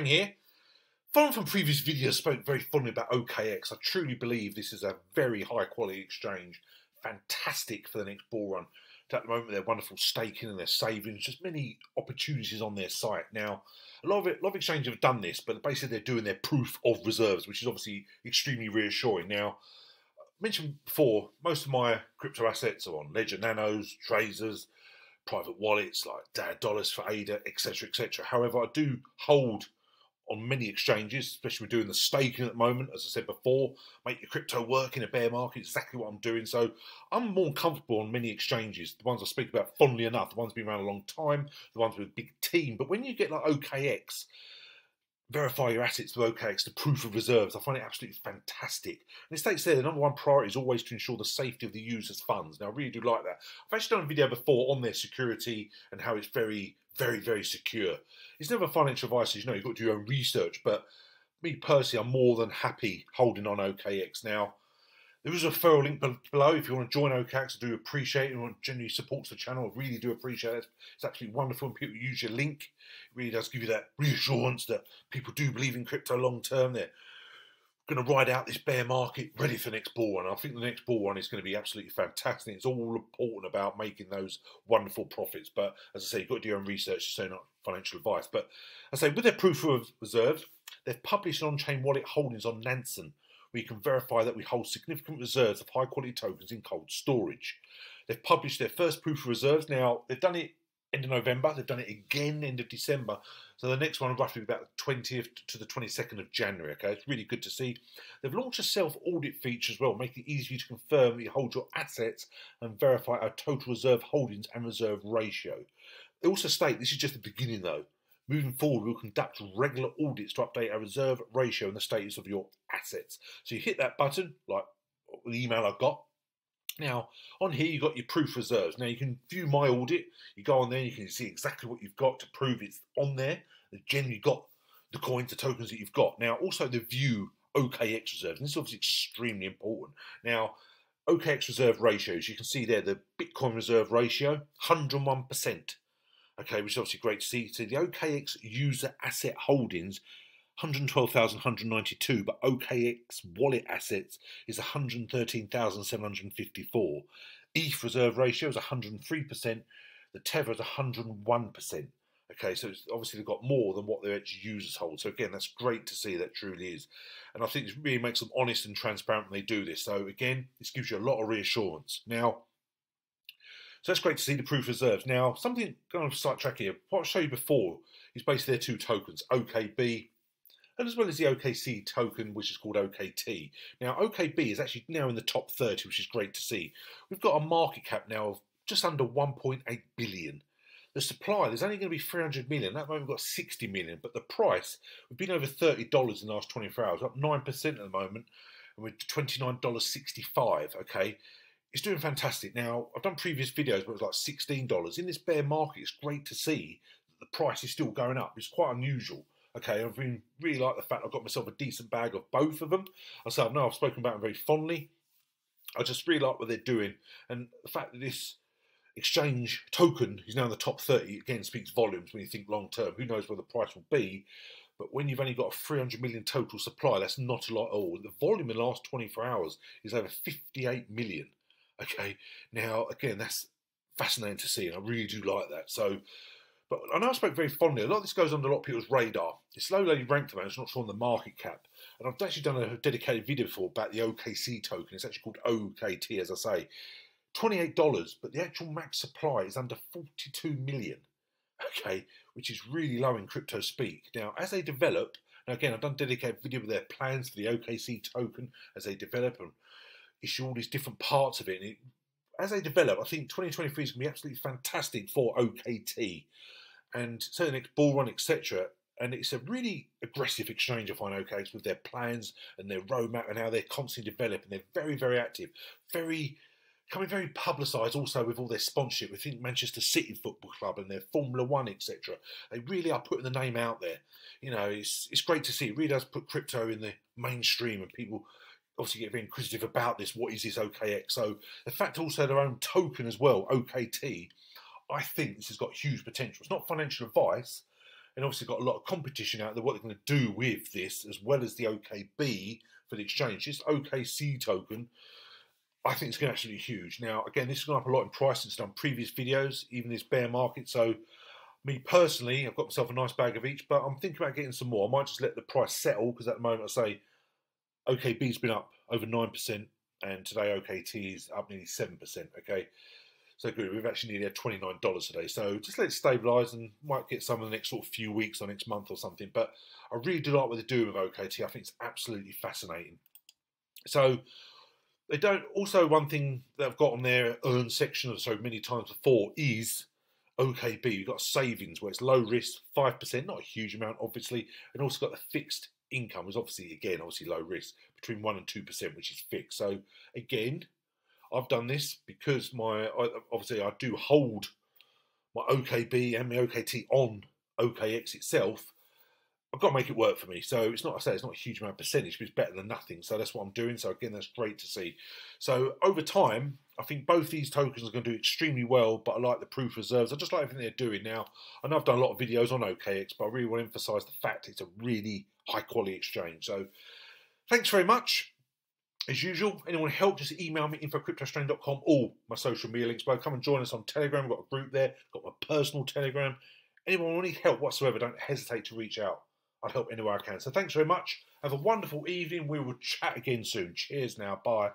CryptoStrang here. Following from previous videos, spoke very fondly about OKX. I truly believe this is a very high quality exchange, fantastic for the next bull run. At the moment, they're wonderful staking and they're savings, just many opportunities on their site. Now, a lot of exchanges have done this, but basically they're doing their proof of reserves, which is obviously extremely reassuring. Now, I mentioned before, most of my crypto assets are on Ledger Nanos, Trezors, private wallets like dollars for ADA, etc., etc. However, I do hold on many exchanges, especially we're doing the staking at the moment. As I said before, make your crypto work in a bear market, exactly what I'm doing. So I'm more comfortable on many exchanges, the ones I speak about fondly enough, the ones been around a long time, the ones with a big team. But when you get like OKX, verify your assets with OKX, the proof of reserves, I find it absolutely fantastic. And it states there, the number one priority is always to ensure the safety of the user's funds. Now, I really do like that. I've actually done a video before on their security and how it's very, very secure. It's never financial advice, you know, you've got to do your own research, but me personally, I'm more than happy holding on OKX. Now, there is a referral link below if you want to join OKX. I do appreciate it. Anyone generally supports the channel, I really do appreciate it. It's absolutely wonderful when people use your link. It really does give you that reassurance that people do believe in crypto long term. They're going to ride out this bear market ready for the next bull run. I think the next bull run is going to be absolutely fantastic. It's all important about making those wonderful profits. But as I say, you've got to do your own research, so not financial advice. But I say with their proof of reserves, they've published an on-chain wallet holdings on Nansen, where you can verify that we hold significant reserves of high-quality tokens in cold storage. They've published their first proof of reserves. Now, they've done it end of November. They've done it again end of December. So the next one will roughly be about the 20th to the 22nd of January. Okay, it's really good to see. They've launched a self-audit feature as well, making it easy for you to confirm that you hold your assets and verify our total reserve holdings and reserve ratio. They also state this is just the beginning though. Moving forward, we'll conduct regular audits to update our reserve ratio and the status of your assets. So you hit that button, like the email I got. Now, on here, you've got your proof reserves. Now, you can view my audit. You go on there, you can see exactly what you've got to prove it's on there. They've generally got the coins, the tokens that you've got. Now, also the view OKX reserves. And this is obviously extremely important. Now, OKX reserve ratios, you can see there the Bitcoin reserve ratio, 101%. Okay, which is obviously great to see. So the OKX user asset holdings, 112,192, but OKX wallet assets is 113,754. ETH reserve ratio is 103%. The Tether is 101%. Okay, so it's obviously they've got more than what their actual users hold. So again, that's great to see, that truly is. And I think this really makes them honest and transparent when they do this. So again, this gives you a lot of reassurance. Now, so that's great to see the proof reserves. Now, something kind of sidetrack here. What I showed you before is basically their two tokens, OKB, and as well as the OKC token, which is called OKT. Now, OKB is actually now in the top 30, which is great to see. We've got a market cap now of just under 1.8 billion. The supply, there's only going to be 300 million. At that moment, we've got 60 million, but the price, we've been over $30 in the last 24 hours, up 9% at the moment, and we're $29.65, okay? It's doing fantastic. Now, I've done previous videos where it was like $16. In this bear market, it's great to see that the price is still going up. It's quite unusual. Okay, I've been really like the fact I've got myself a decent bag of both of them. I say I know I've spoken about them very fondly. I just really like what they're doing. And the fact that this exchange token is now in the top 30, again, speaks volumes when you think long term. Who knows where the price will be? But when you've only got a 300 million total supply, that's not a lot at all. The volume in the last 24 hours is over 58 million. Okay, now, again, that's fascinating to see, and I really do like that. So, but I know I spoke very fondly. A lot of this goes under a lot of people's radar. It's low-lowly ranked amount. It's not sure on the market cap. And I've actually done a dedicated video before about the OKC token. It's actually called OKT, as I say. $28, but the actual max supply is under 42 million. Okay, which is really low in crypto speak. Now, as they develop, now again, I've done a dedicated video with their plans for the OKC token as they develop and issue all these different parts of it. And as they develop, I think 2023 is going to be absolutely fantastic for OKT. And so the next bull run, etc. And it's a really aggressive exchange, I find, OKX, with their plans and their roadmap and how they're constantly developing. They're very active, becoming very publicised also with all their sponsorship. We think Manchester City Football Club and their Formula One, etc. They really are putting the name out there. You know, it's great to see. It really does put crypto in the mainstream, and people obviously get very inquisitive about this. What is this OKX? So the fact also their own token as well, OKT, I think this has got huge potential. It's not financial advice. and obviously got a lot of competition out there, what they're going to do with this, as well as the OKB for the exchange. This OKC token, I think it's going to actually be huge. Now, again, this has gone up a lot in price since done previous videos, even this bear market. So, me personally, I've got myself a nice bag of each, but I'm thinking about getting some more. I might just let the price settle, because at the moment, I say OKB's been up over 9%, and today OKT is up nearly 7%. Okay, so good. We've actually nearly had $29 today. So just let it stabilise, and might get some in the next sort of few weeks or next month or something. But I really do like what they're doing with OKT. I think it's absolutely fascinating. So they don't. Also, one thing that I've got on their earn section, or so many times before, is OKB. You've got savings where it's low risk, 5%, not a huge amount, obviously, and also got the fixed income, is obviously low risk, between 1% and 2%, which is fixed. So again, I've done this because obviously I do hold my OKB and my OKT on OKX itself. I've got to make it work for me. So it's not, I say it's not a huge amount of percentage, but it's better than nothing. So that's what I'm doing. So again, that's great to see. So over time, I think both these tokens are going to do extremely well, but I like the proof reserves. I just like everything they're doing now. I know I've done a lot of videos on OKX, but I really want to emphasize the fact it's a really high quality exchange. So thanks very much. As usual, anyone help, just email me, info@cryptostrang.com, or my social media links below. Come and join us on Telegram. We've got a group there, got my personal Telegram. Anyone who needs help whatsoever, don't hesitate to reach out. I'll help anywhere I can. So thanks very much. Have a wonderful evening. We will chat again soon. Cheers now. Bye.